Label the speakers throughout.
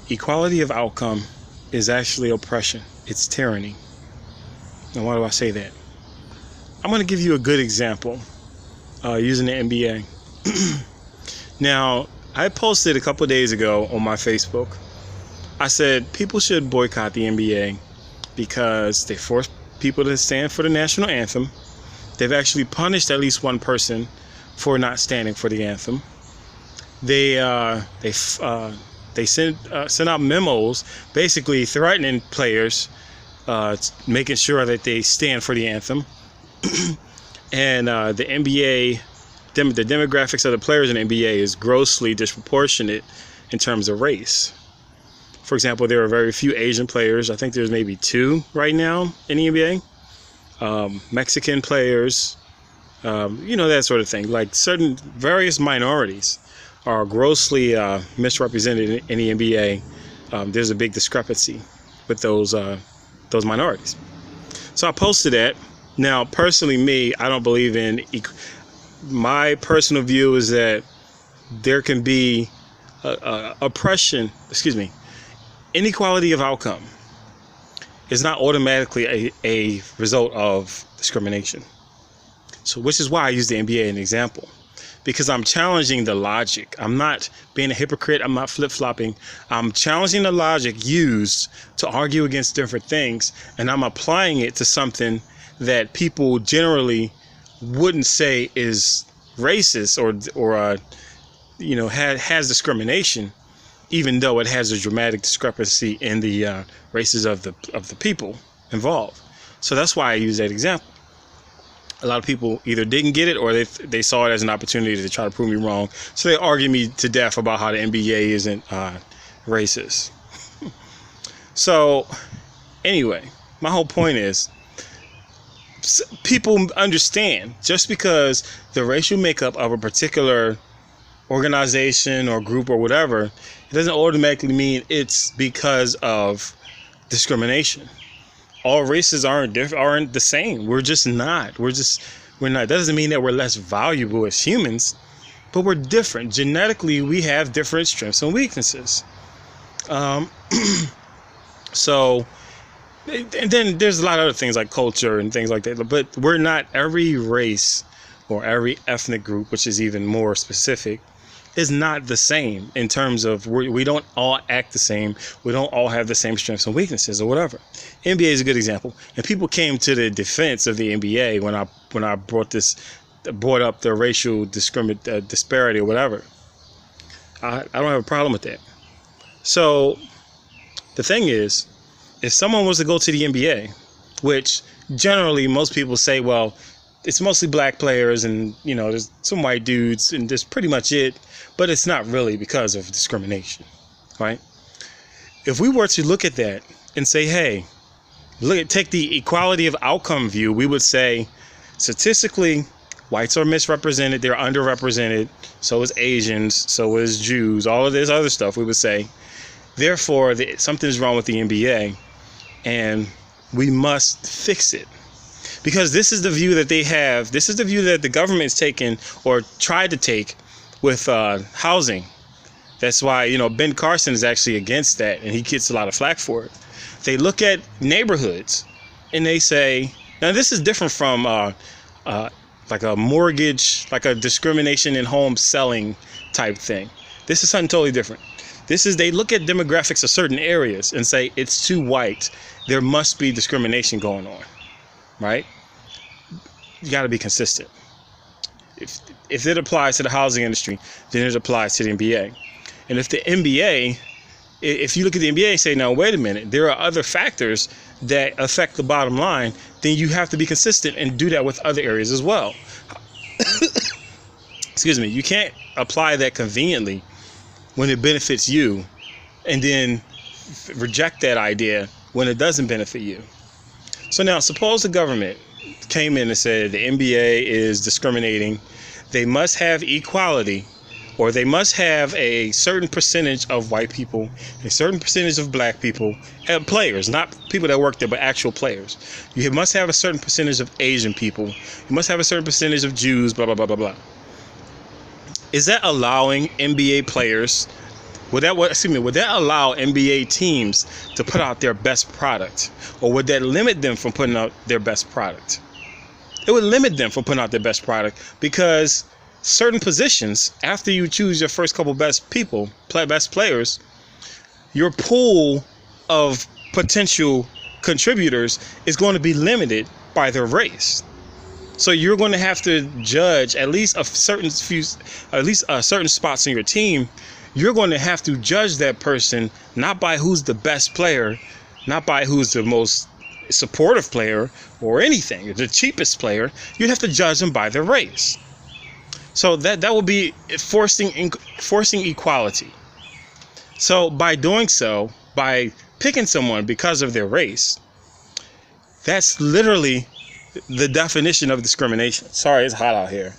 Speaker 1: Equality of outcome is actually oppression. It's tyranny. And why do I say that? I'm going to give you a good example using the NBA. Now, I posted a couple of days ago on my Facebook. I said people should boycott the NBA because they force people to stand for the national anthem. They've actually punished at least one person for not standing for the anthem. They sent out memos basically threatening players, making sure that they stand for the anthem. And the NBA, the demographics of the players in the NBA is grossly disproportionate in terms of race. For example, there are very few Asian players. I think there's maybe 2 right now in the NBA. Mexican players, that sort of thing. Like certain various minorities are grossly misrepresented in the NBA. There's a big discrepancy with those minorities. So I posted that. Now, personally, me, I don't believe in. My personal view is that there can be inequality of outcome is not automatically a result of discrimination. So, which is why I use the NBA as an example, because I'm challenging the logic. I'm not being a hypocrite. I'm not flip-flopping. I'm challenging the logic used to argue against different things, and I'm applying it to something that people generally wouldn't say is racist or has discrimination, even though it has a dramatic discrepancy in the races of the people involved. So that's why I use that example. A lot of people either didn't get it or they saw it as an opportunity to try to prove me wrong. So they argue me to death about how the NBA isn't racist. So anyway, my whole point is people understand just because the racial makeup of a particular organization or group or whatever, it doesn't automatically mean it's because of discrimination. All races aren't the same. We're not. That doesn't mean that we're less valuable as humans, but we're different. Genetically, we have different strengths and weaknesses. So, and then there's a lot of other things like culture and things like that, but we're not. Every race or every ethnic group, which is even more specific, is not the same in terms of we don't all act the same. We don't all have the same strengths and weaknesses or whatever. NBA is a good example, and people came to the defense of the NBA when I brought up the racial disparity or whatever. I don't have a problem with that. So the thing is, if someone was to go to the NBA, which generally most people say, well, it's mostly black players and, there's some white dudes and that's pretty much it, but it's not really because of discrimination, right? If we were to look at that and say, hey, take the equality of outcome view, we would say statistically, whites are misrepresented, they're underrepresented, so is Asians, so is Jews, all of this other stuff, we would say. Therefore, something's wrong with the NBA, and we must fix it. Because this is the view that they have. This is the view that the government's taken or tried to take with housing. That's why, Ben Carson is actually against that, and he gets a lot of flack for it. They look at neighborhoods, and they say, now this is different from like a mortgage, like a discrimination in home selling type thing. This is something totally different. This is, they look at demographics of certain areas and say, it's too white. There must be discrimination going on, right? You got to be consistent. If it applies to the housing industry, then it applies to the NBA. And if the NBA, if you look at the NBA and say, now, wait a minute, there are other factors that affect the bottom line, then you have to be consistent and do that with other areas as well. Excuse me. You can't apply that conveniently when it benefits you and then reject that idea when it doesn't benefit you. So now suppose the government came in and said the NBA is discriminating. They must have equality, or they must have a certain percentage of white people, a certain percentage of black people, players, not people that work there, but actual players. You must have a certain percentage of Asian people. You must have a certain percentage of Jews, blah, blah, blah, blah, blah. Is that allowing NBA players Would that allow NBA teams to put out their best product, or would that limit them from putting out their best product? It would limit them from putting out their best product, because certain positions, after you choose your first couple best players, your pool of potential contributors is going to be limited by their race. So you're going to have to judge at least certain spots in your team. You're going to have to judge that person not by who's the best player, not by who's the most supportive player or anything, the cheapest player. You'd have to judge them by their race. So that would be forcing equality. So by doing so, by picking someone because of their race, that's literally the definition of discrimination. Sorry, it's hot out here.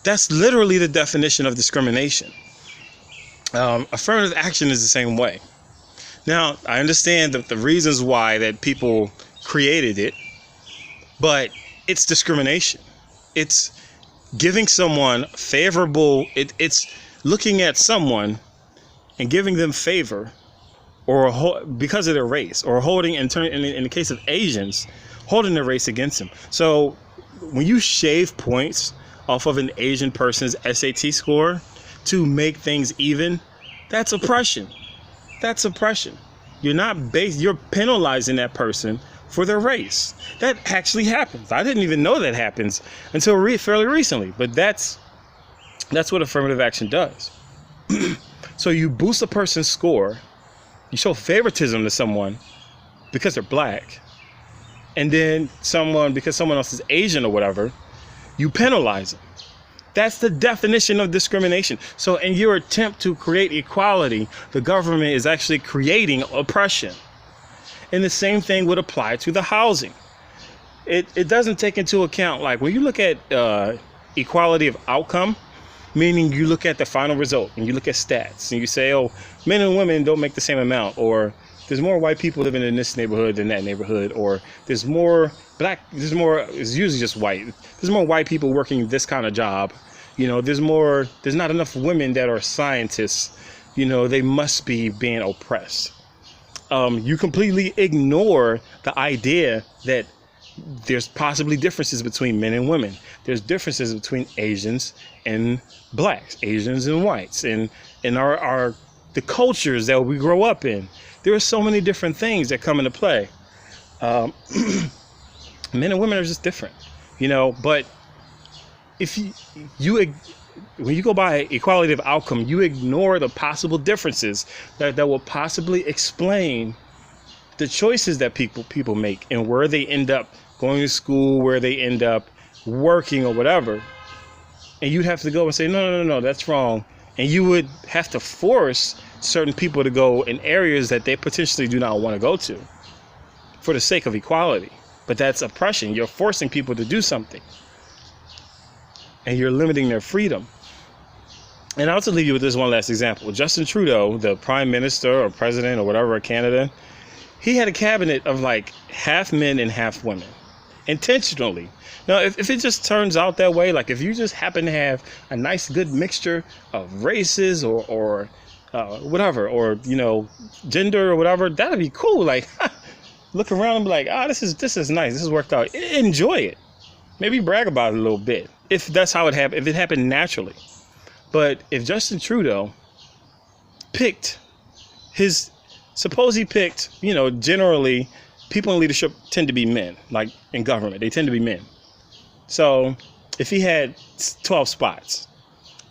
Speaker 1: That's literally the definition of discrimination. Affirmative action is the same way. Now, I understand the reasons why that people created it, but it's discrimination. It's giving someone favorable, it's looking at someone and giving them favor, or because of their race, or holding, in the case of Asians, holding their race against them. So when you shave points off of an Asian person's SAT score to make things even, that's oppression. That's oppression. You're penalizing that person for their race. That actually happens. I didn't even know that happens until fairly recently, but that's what affirmative action does. So you boost a person's score, you show favoritism to someone because they're black, and then because someone else is Asian or whatever, you penalize them. That's the definition of discrimination. So in your attempt to create equality, the government is actually creating oppression. And the same thing would apply to the housing. It doesn't take into account, like when you look at equality of outcome, meaning you look at the final result and you look at stats and you say, oh, men and women don't make the same amount, or there's more white people living in this neighborhood than that neighborhood, or there's it's usually just white. There's more white people working this kind of job. There's not enough women that are scientists. They must be being oppressed. You completely ignore the idea that there's possibly differences between men and women. There's differences between Asians and blacks, Asians and whites, and the cultures that we grow up in. There are so many different things that come into play. Men and women are just different, but if when you go by equality of outcome, you ignore the possible differences that will possibly explain the choices that people make and where they end up going to school, where they end up working or whatever. And you'd have to go and say, no, that's wrong. And you would have to force certain people to go in areas that they potentially do not want to go to for the sake of equality. But that's oppression. You're forcing people to do something, and you're limiting their freedom. And I'll also leave you with this one last example. Justin Trudeau, the prime minister or president or whatever of Canada, he had a cabinet of like half men and half women, intentionally. Now, if it just turns out that way, like if you just happen to have a nice, good mixture of races or whatever, or gender or whatever, that'd be cool. Like, look around and be like, this is nice. This has worked out. Enjoy it. Maybe brag about it a little bit if that's how it happened. If it happened naturally. But if Justin Trudeau picked generally people in leadership tend to be men, like in government, they tend to be men. So if he had 12 spots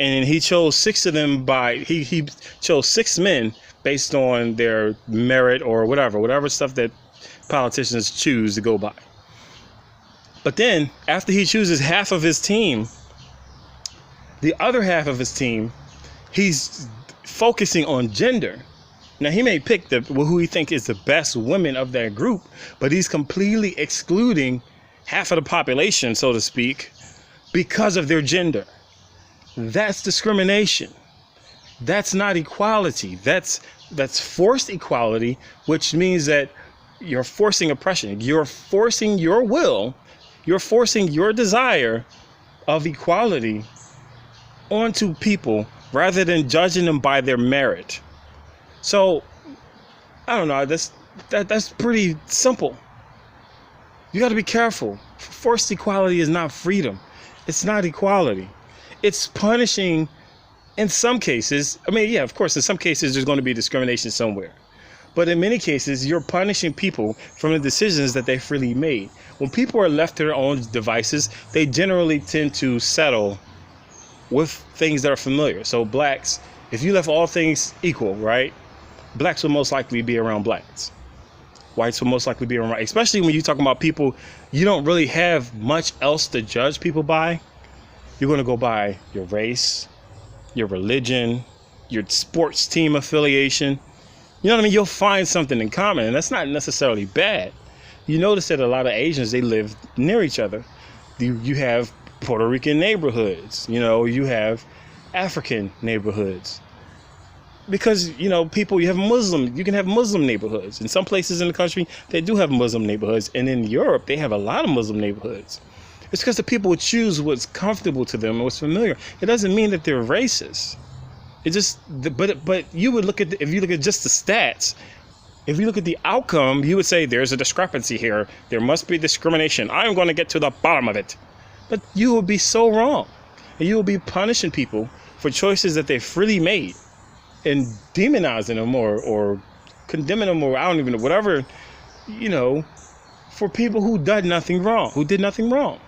Speaker 1: and he chose 6 of them he chose 6 men based on their merit or whatever stuff that politicians choose to go by. But then after he chooses half of his team, the other half of his team, he's focusing on gender. Now, he may pick who he think is the best women of that group, but he's completely excluding half of the population, so to speak, because of their gender. That's discrimination. That's not equality. That's forced equality, which means that you're forcing oppression. You're forcing your will. You're forcing your desire of equality onto people rather than judging them by their merit. So I don't know. That's pretty simple. You got to be careful. Forced equality is not freedom. It's not equality. It's punishing in some cases. I mean, yeah, of course, in some cases there's going to be discrimination somewhere. But in many cases, you're punishing people from the decisions that they freely made. When people are left to their own devices, they generally tend to settle with things that are familiar. So blacks, if you left all things equal, right? Blacks will most likely be around blacks. Whites will most likely be around, especially when you're talking about people you don't really have much else to judge people by. You're going to go by your race, your religion, your sports team affiliation. You know what I mean? You'll find something in common, and that's not necessarily bad. You notice that a lot of Asians, they live near each other. You have Puerto Rican neighborhoods, you have African neighborhoods. Because, people, you can have Muslim neighborhoods. In some places in the country, they do have Muslim neighborhoods. And in Europe, they have a lot of Muslim neighborhoods. It's because the people choose what's comfortable to them and what's familiar. It doesn't mean that they're racist. It just, but you would look at, if you look at just the stats, if you look at the outcome, you would say there's a discrepancy here. There must be discrimination. I'm going to get to the bottom of it. But you will be so wrong. And you will be punishing people for choices that they freely made, and demonizing them or condemning them, or I don't even know, whatever, for people who did nothing wrong.